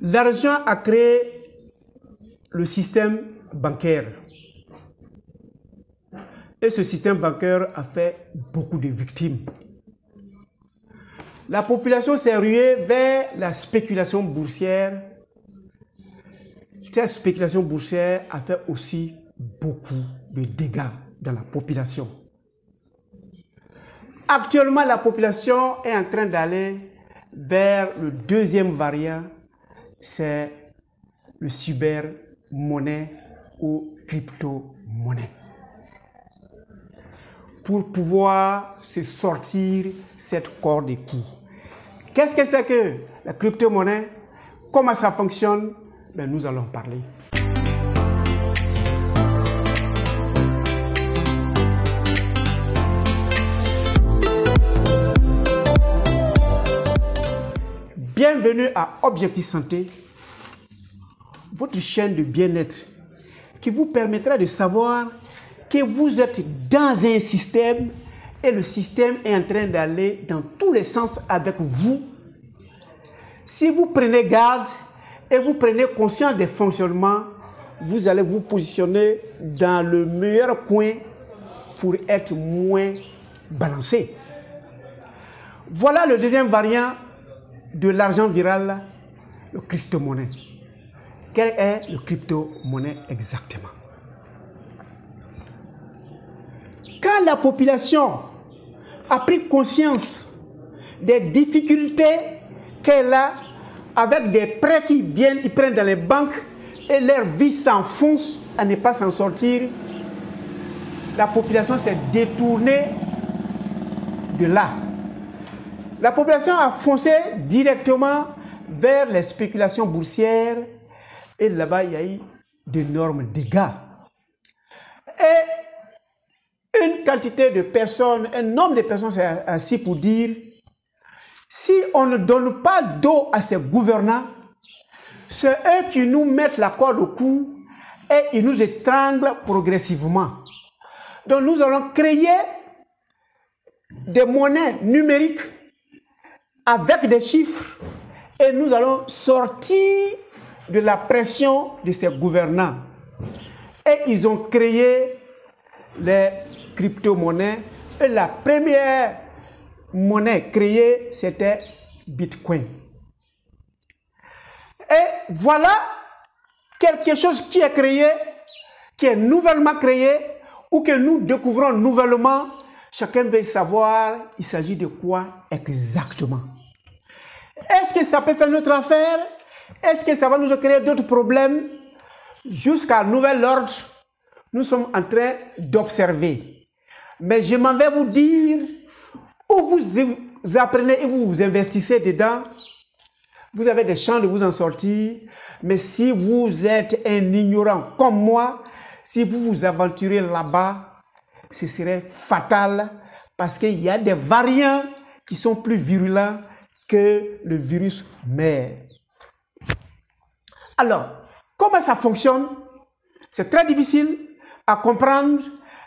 L'argent a créé le système bancaire. Et ce système bancaire a fait beaucoup de victimes. La population s'est ruée vers la spéculation boursière. Cette spéculation boursière a fait aussi beaucoup de dégâts dans la population. Actuellement, la population est en train d'aller vers le deuxième variant, c'est le cyber-monnaie ou crypto-monnaie. Pour pouvoir se sortir cette corde des coups. Qu'est-ce que c'est que la crypto-monnaie? Comment ça fonctionne? Ben, nous allons parler. Bienvenue à Objectif Santé, votre chaîne de bien-être qui vous permettra de savoir que vous êtes dans un système et le système est en train d'aller dans tous les sens avec vous. Si vous prenez garde et vous prenez conscience des fonctionnements, vous allez vous positionner dans le meilleur coin pour être moins balancé. Voilà le deuxième variant de l'argent viral, le crypto-monnaie. Quelle est le crypto-monnaie exactement? Quand la population a pris conscience des difficultés qu'elle a avec des prêts qui viennent, ils prennent dans les banques et leur vie s'enfonce à ne pas s'en sortir, la population s'est détournée de là. La population a foncé directement vers les spéculations boursières et là-bas, il y a eu d'énormes dégâts. Et une quantité de personnes, un nombre de personnes s'est assis pour dire, si on ne donne pas d'eau à ces gouvernants, c'est eux qui nous mettent la corde au cou et ils nous étranglent progressivement. Donc nous allons créer des monnaies numériques avec des chiffres et nous allons sortir de la pression de ces gouvernants. Et ils ont créé les crypto-monnaies. Et la première monnaie créée, c'était Bitcoin. Et voilà quelque chose qui est créé, qui est nouvellement créé, ou que nous découvrons nouvellement. Chacun veut savoir, il s'agit de quoi exactement. Est-ce que ça peut faire notre affaire? Est-ce que ça va nous créer d'autres problèmes? Jusqu'à nouvel ordre, nous sommes en train d'observer. Mais je m'en vais vous dire, où vous apprenez et vous investissez dedans, vous avez des chances de vous en sortir. Mais si vous êtes un ignorant comme moi, si vous vous aventurez là-bas, ce serait fatal parce qu'il y a des variants qui sont plus virulents que le virus mère. Alors, comment ça fonctionne? C'est très difficile à comprendre,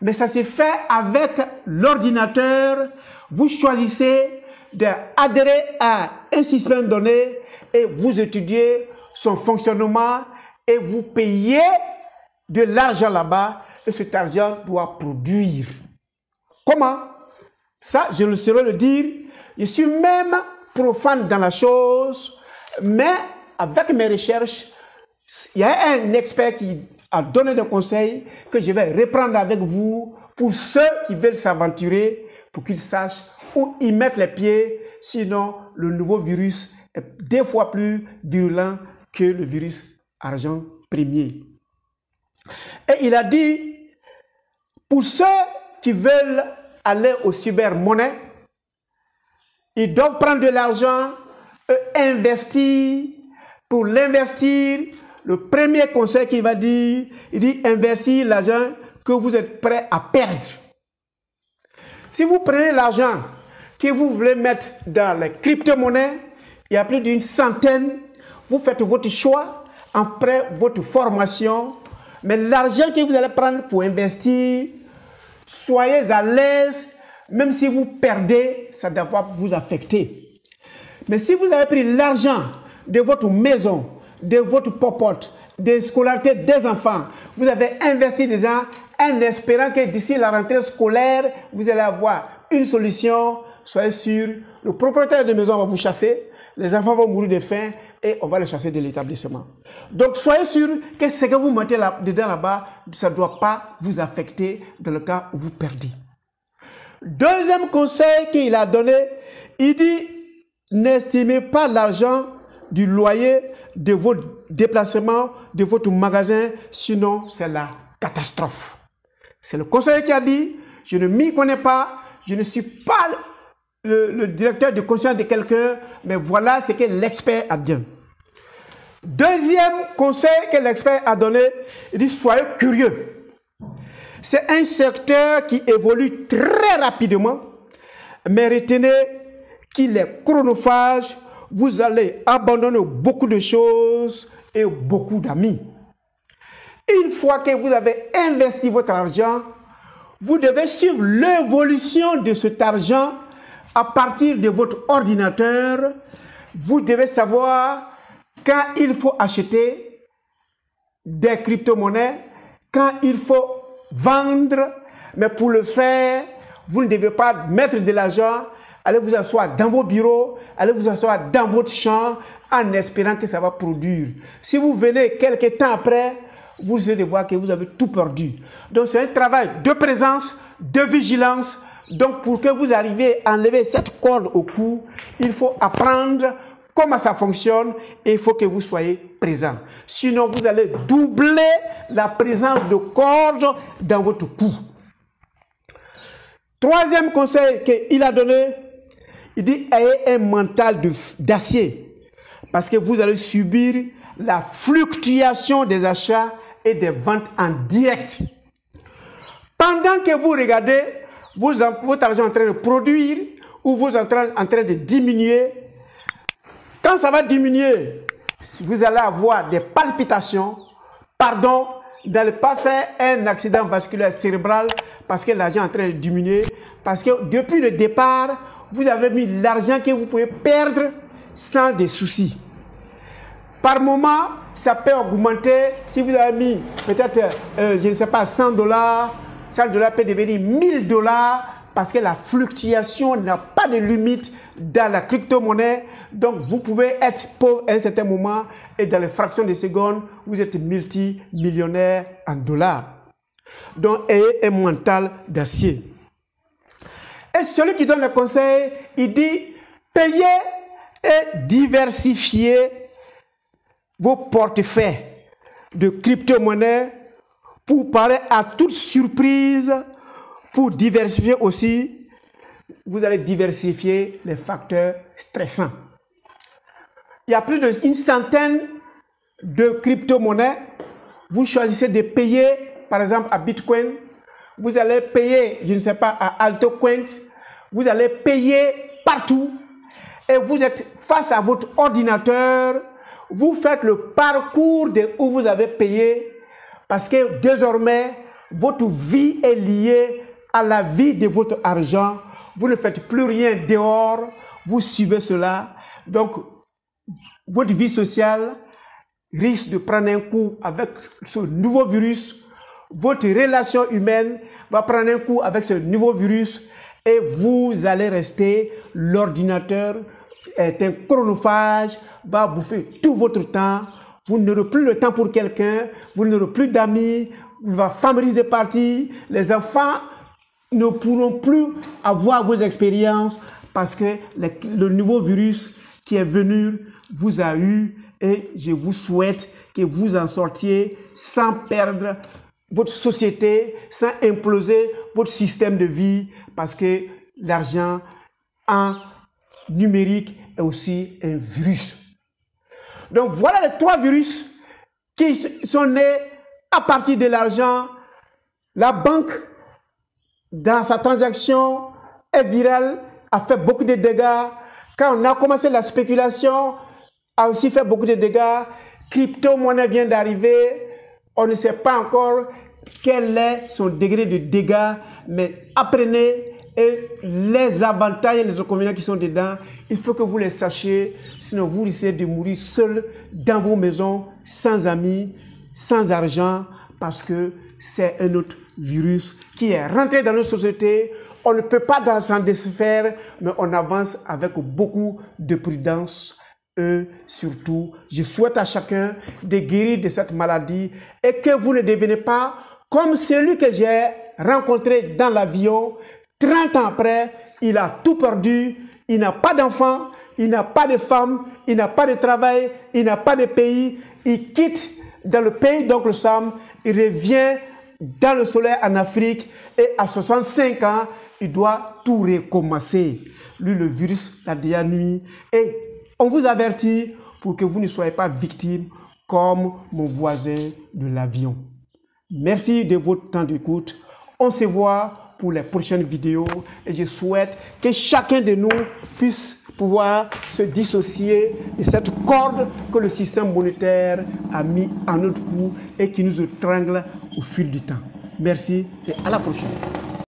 mais ça se fait avec l'ordinateur. Vous choisissez d'adhérer à un système donné et vous étudiez son fonctionnement et vous payez de l'argent là-bas et cet argent doit produire. Comment? Ça, je ne saurais le dire. Je suis même profane dans la chose, mais avec mes recherches, il y a un expert qui a donné des conseils que je vais reprendre avec vous pour ceux qui veulent s'aventurer, pour qu'ils sachent où ils mettent les pieds, sinon le nouveau virus est 2 fois plus virulent que le virus argent premier. Et il a dit, pour ceux qui veulent aller au cyber-monnaie, ils doivent prendre de l'argent et investir. Pour l'investir, le premier conseil qu'il va dire, il dit investir l'argent que vous êtes prêt à perdre. Si vous prenez l'argent que vous voulez mettre dans les crypto-monnaies, il y a plus d'une centaine, vous faites votre choix après votre formation, mais l'argent que vous allez prendre pour investir, soyez à l'aise, même si vous perdez, ça ne doit pas vous affecter. Mais si vous avez pris l'argent de votre maison, de votre popote, de scolarité des enfants. Vous avez investi déjà en espérant que d'ici la rentrée scolaire, vous allez avoir une solution. Soyez sûr, le propriétaire de maison va vous chasser, les enfants vont mourir de faim et on va les chasser de l'établissement. Donc soyez sûr que ce que vous mettez dedans là-bas, ça ne doit pas vous affecter dans le cas où vous perdez. Deuxième conseil qu'il a donné, il dit, n'estimez pas l'argent du loyer de vos déplacements, de votre magasin, sinon c'est la catastrophe. C'est le conseiller qui a dit, je ne m'y connais pas, je ne suis pas le directeur de conscience de quelqu'un, mais voilà ce que l'expert a dit. Deuxième conseil que l'expert a donné, il dit, soyez curieux. C'est un secteur qui évolue très rapidement, mais retenez qu'il est chronophage. Vous allez abandonner beaucoup de choses et beaucoup d'amis. Une fois que vous avez investi votre argent, vous devez suivre l'évolution de cet argent à partir de votre ordinateur. Vous devez savoir quand il faut acheter des crypto-monnaies, quand il faut vendre, mais pour le faire, vous ne devez pas mettre de l'argent, allez vous asseoir dans vos bureaux, allez vous asseoir dans votre champ en espérant que ça va produire. Si vous venez quelques temps après, vous allez voir que vous avez tout perdu. Donc c'est un travail de présence, de vigilance. Donc pour que vous arriviez à enlever cette corde au cou, il faut apprendre comment ça fonctionne et il faut que vous soyez présent. Sinon, vous allez doubler la présence de cordes dans votre cou. Troisième conseil qu'il a donné, il dit, ayez un mental d'acier parce que vous allez subir la fluctuation des achats et des ventes en direct. Pendant que vous regardez votre argent en train de produire ou vous êtes en train de diminuer, quand ça va diminuer, vous allez avoir des palpitations, pardon, n'allez pas faire un accident vasculaire cérébral parce que l'argent est en train de diminuer, parce que depuis le départ, vous avez mis l'argent que vous pouvez perdre sans des soucis. Par moment, ça peut augmenter. Si vous avez mis peut-être, je ne sais pas, $100, $100 peut devenir $1000 parce que la fluctuation n'a pas de limite dans la crypto-monnaie. Donc, vous pouvez être pauvre à un certain moment et dans les fractions de secondes, vous êtes multimillionnaire en dollars. Donc, ayez un mental d'acier. Et celui qui donne le conseil, il dit, payez et diversifiez vos portefeuilles de crypto-monnaies pour parer à toute surprise, pour diversifier aussi, vous allez diversifier les facteurs stressants. Il y a plus d'une centaine de crypto-monnaies. Vous choisissez de payer, par exemple, à Bitcoin. Vous allez payer, je ne sais pas, à Altocoin. Vous allez payer partout. Et vous êtes face à votre ordinateur. Vous faites le parcours de où vous avez payé. Parce que désormais, votre vie est liée à la vie de votre argent. Vous ne faites plus rien dehors. Vous suivez cela. Donc, votre vie sociale risque de prendre un coup avec ce nouveau virus. Votre relation humaine va prendre un coup avec ce nouveau virus et vous allez rester, l'ordinateur est un chronophage, va bouffer tout votre temps. Vous n'aurez plus le temps pour quelqu'un, vous n'aurez plus d'amis, votre femme risque de partir, les enfants ne pourront plus avoir vos expériences parce que le nouveau virus qui est venu vous a eu et je vous souhaite que vous en sortiez sans perdre votre société, sans imploser votre système de vie parce que l'argent en numérique est aussi un virus. Donc voilà les trois virus qui sont nés à partir de l'argent. La banque, dans sa transaction, est virale, a fait beaucoup de dégâts. Quand on a commencé la spéculation, a aussi fait beaucoup de dégâts. Crypto-monnaie vient d'arriver. On ne sait pas encore quel est son degré de dégâts, mais apprenez et les avantages et les inconvénients qui sont dedans, il faut que vous les sachiez, sinon vous risquez de mourir seul dans vos maisons, sans amis, sans argent, parce que c'est un autre virus qui est rentré dans notre société. On ne peut pas s'en défaire, mais on avance avec beaucoup de prudence. Surtout, je souhaite à chacun de guérir de cette maladie et que vous ne devenez pas comme celui que j'ai rencontré dans l'avion. 30 ans après, il a tout perdu, il n'a pas d'enfant, il n'a pas de femme, il n'a pas de travail, il n'a pas de pays. Il quitte dans le pays d'Oncle Sam, il revient dans le soleil en Afrique et à 65 ans, il doit tout recommencer. Lui, le virus l'a déjà nuit et on vous avertit pour que vous ne soyez pas victime comme mon voisin de l'avion. Merci de votre temps d'écoute. On se voit pour les prochaines vidéos et je souhaite que chacun de nous puisse pouvoir se dissocier de cette corde que le système monétaire a mis en notre cou et qui nous étrangle au fil du temps. Merci et à la prochaine.